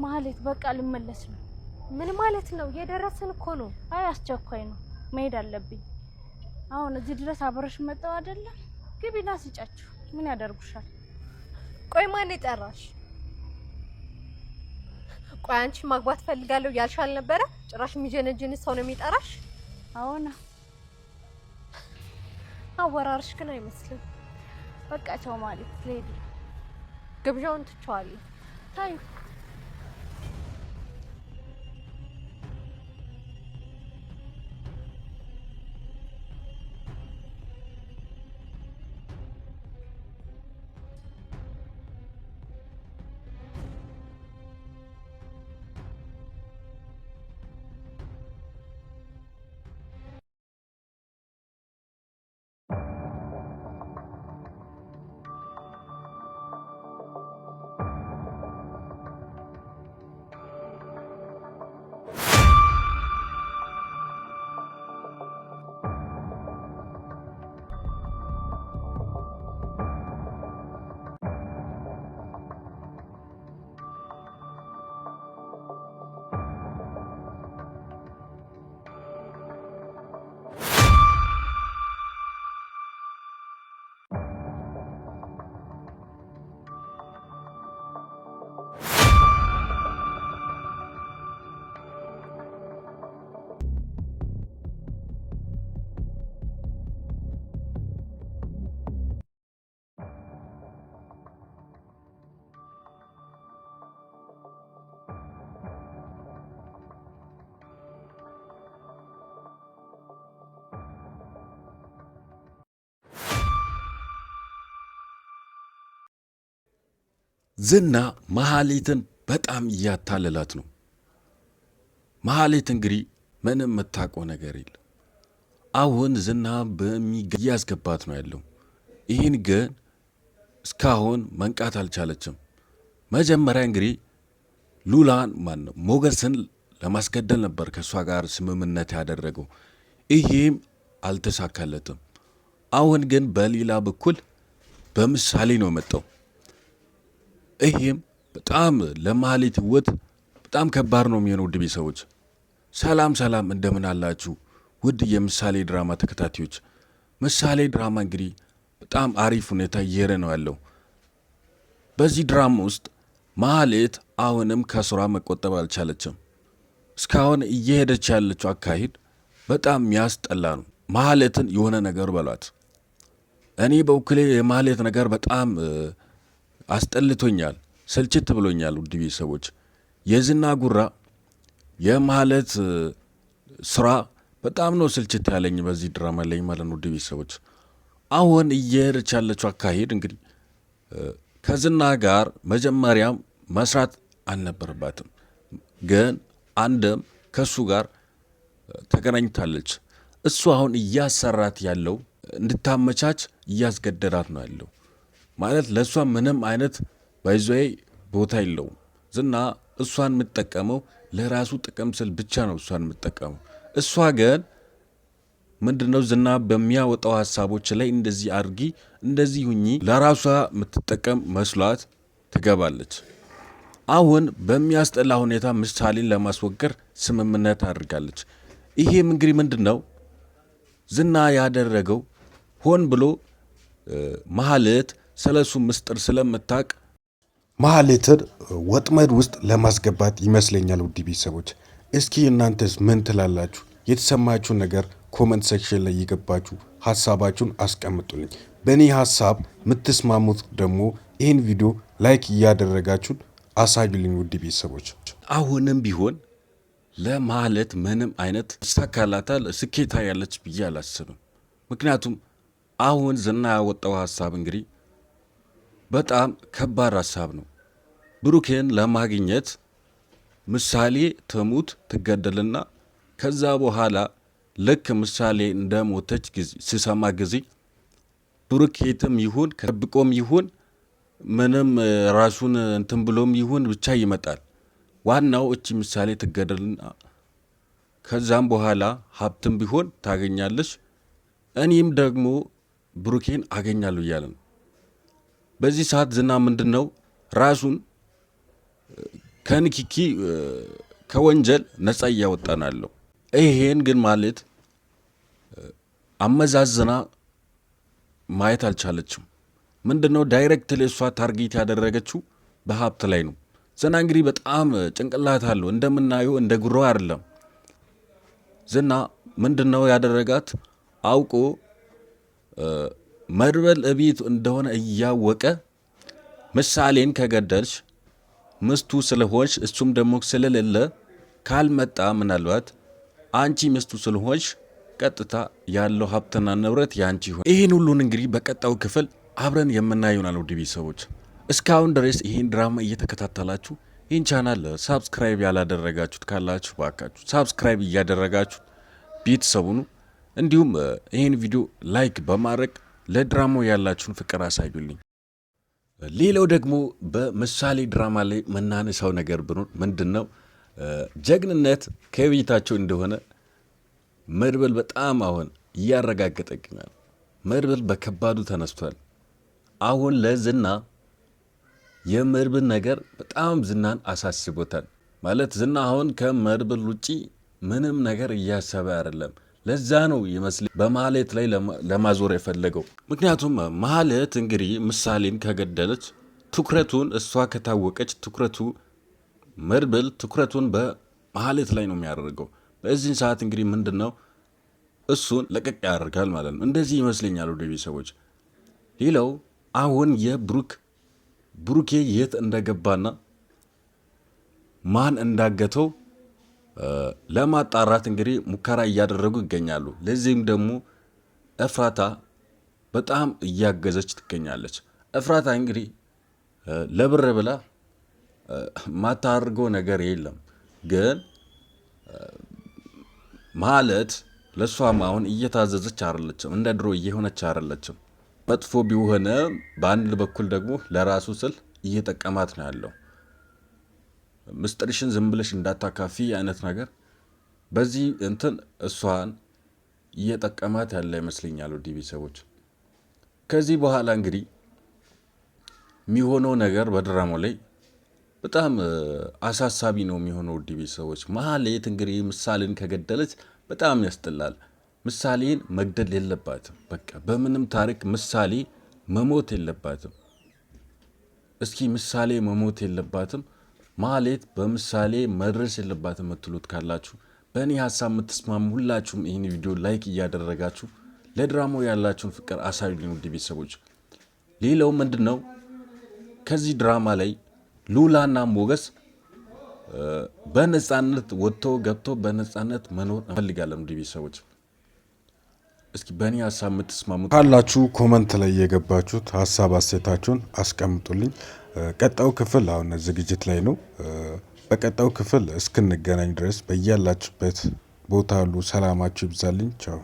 ማለት በቃ ልመለስ ነው። ምን ማለት ነው? እየደረስን እኮ ነው። አይ አስቸኳይ ነው፣ መሄድ አለብኝ። አሁን እዚህ ድረስ አብረሽ መጣው አይደለ? ግቢና ስጫችሁ ምን ያደርጉሻል? ቆይ ማን ይጠራሽ? ቆይ አንቺ ማግባት ፈልጋለሁ ያልሻል ነበረ? ጭራሽ የሚጀነጅን ሰው ነው የሚጠራሽ? አዎና አወራርሽ ግን አይመስልም። በቃ ቻው ማለት ልሄድ። ግብዣውን ትቻለሁ። ታዩ ዝና መሐሌትን በጣም እያታለላት ነው። መሐሌት እንግዲህ ምንም የምታውቀው ነገር የለም። አሁን ዝና እያስገባት ነው ያለው። ይህን ግን እስካሁን መንቃት አልቻለችም። መጀመሪያ እንግዲህ ሉላን ሞገስን ለማስገደል ነበር ከእሷ ጋር ስምምነት ያደረገው። ይሄም አልተሳካለትም። አሁን ግን በሌላ በኩል በምሳሌ ነው መጣው። ይሄም በጣም ለመሐሌት ህይወት በጣም ከባድ ነው የሚሆነው። ውድ ቤተሰቦች ሰላም ሰላም፣ እንደምን አላችሁ? ውድ የምሳሌ ድራማ ተከታታዮች፣ ምሳሌ ድራማ እንግዲህ በጣም አሪፍ ሁኔታ እየሄደ ነው ያለው። በዚህ ድራማ ውስጥ መሐሌት አሁንም ከስራ መቆጠብ አልቻለችም። እስካሁን እየሄደች ያለችው አካሄድ በጣም የሚያስጠላ ነው። መሐሌትን የሆነ ነገር በሏት። እኔ በውክሌ የመሐሌት ነገር በጣም አስጠልቶኛል፣ ስልችት ብሎኛል። ውድ ቤተሰቦች የዝና ጉራ የመሐሌት ስራ በጣም ነው ስልችት ያለኝ በዚህ ድራማ ላይ ማለት ነው። ውድ ቤተሰቦች አሁን እየሄደች ያለችው አካሄድ እንግዲህ ከዝና ጋር መጀመሪያም መስራት አልነበረባትም፣ ግን አንድም ከሱ ጋር ተገናኝታለች። እሱ አሁን እያሰራት ያለው እንድታመቻች እያስገደዳት ነው ያለው። ማለት ለእሷ ምንም አይነት ባይዞይ ቦታ የለውም። ዝና እሷን የምትጠቀመው ለራሱ ጥቅም ስል ብቻ ነው እሷን የምትጠቀመው። እሷ ግን ምንድነው ዝና በሚያወጣው ሀሳቦች ላይ እንደዚህ አድርጊ እንደዚህ ሁኚ ለራሷ የምትጠቀም መስሏት ትገባለች። አሁን በሚያስጠላ ሁኔታ ምሳሌን ለማስወገድ ስምምነት አድርጋለች። ይሄም እንግዲህ ምንድነው ዝና ያደረገው ሆን ብሎ መሐሌት ስለሱ ምስጢር ስለምታቅ መሐሌትን ወጥመድ ውስጥ ለማስገባት ይመስለኛል። ውድ ቤተሰቦች እስኪ እናንተስ ምን ትላላችሁ? የተሰማችሁን ነገር ኮመንት ሴክሽን ላይ እየገባችሁ ሀሳባችሁን አስቀምጡልኝ። በእኔ ሀሳብ የምትስማሙት ደግሞ ይህን ቪዲዮ ላይክ እያደረጋችሁን አሳዩልኝ። ውድ ቤተሰቦች አሁንም ቢሆን ለመሐሌት ምንም አይነት ይሳካላታል ስኬታ ያለች ብዬ አላስብም። ምክንያቱም አሁን ዝና ያወጣው ሀሳብ እንግዲህ በጣም ከባድ ሀሳብ ነው። ብሩኬን ለማግኘት ምሳሌ ትሙት ትገደልና ከዛ በኋላ ልክ ምሳሌ እንደሞተች ሲሰማ ጊዜ ብሩኬትም ይሁን ከብቆም ይሁን ምንም ራሱን እንትን ብሎም ይሁን ብቻ ይመጣል። ዋናው እቺ ምሳሌ ትገደልና ከዛም በኋላ ሀብትም ቢሆን ታገኛለች፣ እኔም ደግሞ ብሩኬን አገኛለሁ እያለ ነው። በዚህ ሰዓት ዝና ምንድነው ራሱን ከንኪኪ ከወንጀል ነጻ እያወጣናለሁ። ይሄን ግን ማለት አመዛዝና ማየት አልቻለችም። ምንድነው ዳይሬክት ለሷ ታርጌት ያደረገችው በሀብት ላይ ነው። ዝና እንግዲህ በጣም ጭንቅላት አለው እንደምናየው እንደ ጉራው አይደለም። ዝና ምንድነው ያደረጋት አውቆ መድብል እቤት እንደሆነ እያወቀ ምሳሌን ከገደልሽ ምስቱ ስለሆንሽ እሱም ደግሞ ስለሌለ ካልመጣ ምናልባት አንቺ ምስቱ ስለሆንሽ ቀጥታ ያለው ሀብትና ንብረት ያንቺ ይሆን። ይሄን ሁሉን እንግዲህ በቀጣዩ ክፍል አብረን የምናየው ነው። ውድ ቤተሰቦች እስካሁን ድረስ ይሄን ድራማ እየተከታተላችሁ ይህን ቻናል ሳብስክራይብ ያላደረጋችሁት ካላችሁ ባካችሁ ሳብስክራይብ እያደረጋችሁ ቤተሰቡኑ እንዲሁም ይሄን ቪዲዮ ላይክ በማድረግ ለድራማው ያላችሁን ፍቅር አሳዩልኝ። ሌላው ደግሞ በምሳሌ ድራማ ላይ መናነሳው ነገር ብኖር ምንድነው ጀግንነት ከቤታቸው እንደሆነ መድብል በጣም አሁን እያረጋገጠ ይገኛል። መድብል በከባዱ ተነስቷል። አሁን ለዝና የመድብል ነገር በጣም ዝናን አሳስቦታል። ማለት ዝና አሁን ከመድብል ውጪ ምንም ነገር እያሰበ አይደለም። ለዛ ነው ይመስል በማህሌት ላይ ለማዞር የፈለገው። ምክንያቱም ማህሌት እንግዲህ ምሳሌን ከገደለች ትኩረቱን እሷ ከታወቀች ትኩረቱ መድብል ትኩረቱን በማህሌት ላይ ነው የሚያደርገው። በዚህን ሰዓት እንግዲህ ምንድነው እሱን ለቀቅ ያደርጋል ማለት ነው። እንደዚህ ይመስለኛል ወደ ቤተሰቦች። ሌላው አሁን ብሩኬ የት እንደገባና ማን እንዳገተው ለማጣራት እንግዲህ ሙከራ እያደረጉ ይገኛሉ። ለዚህም ደግሞ ኤፍራታ በጣም እያገዘች ትገኛለች። ኤፍራታ እንግዲህ ለብር ብላ ማታርገው ነገር የለም። ግን ማለት ለሷም አሁን እየታዘዘች አይደለችም፣ እንደ ድሮ እየሆነች አይደለችም። መጥፎ ቢሆነ በአንድ በኩል ደግሞ ለራሱ ስል እየጠቀማት ነው ያለው። ምስጢርሽን ዝም ብለሽ እንዳታካፊ አይነት ነገር በዚህ እንትን እሷን እየጠቀማት ያለ ይመስለኛል። ውድ ቤተሰቦች ከዚህ በኋላ እንግዲህ የሚሆነው ነገር በድራማው ላይ በጣም አሳሳቢ ነው የሚሆነው። ውድ ቤተሰቦች ማህሌት እንግዲህ ምሳሌን ከገደለች በጣም ያስጥላል። ምሳሌን መግደል የለባትም። በቃ በምንም ታሪክ ምሳሌ መሞት የለባትም። እስኪ ምሳሌ መሞት የለባትም። ማህሌት በምሳሌ መድረስ የለባትም የምትሉት ካላችሁ በእኔ ሀሳብ የምትስማሙ ሁላችሁም ይህን ቪዲዮ ላይክ እያደረጋችሁ ለድራማው ያላችሁን ፍቅር አሳዩልኝ ውድ ቤተሰቦች። ሌላው ምንድን ነው ከዚህ ድራማ ላይ ሉላና ሞገስ በነጻነት ወጥቶ ገብቶ በነጻነት መኖር እንፈልጋለን ውድ ቤተሰቦች። እስኪ በእኔ ሀሳብ የምትስማሙ ካላችሁ ኮመንት ላይ የገባችሁት ሀሳብ አስተያየታችሁን አስቀምጡልኝ። ቀጣዩ ክፍል አሁን ዝግጅት ላይ ነው። በቀጣዩ ክፍል እስክንገናኝ ድረስ በያላችሁበት ቦታ ሁሉ ሰላማችሁ ይብዛልኝ። ቻው።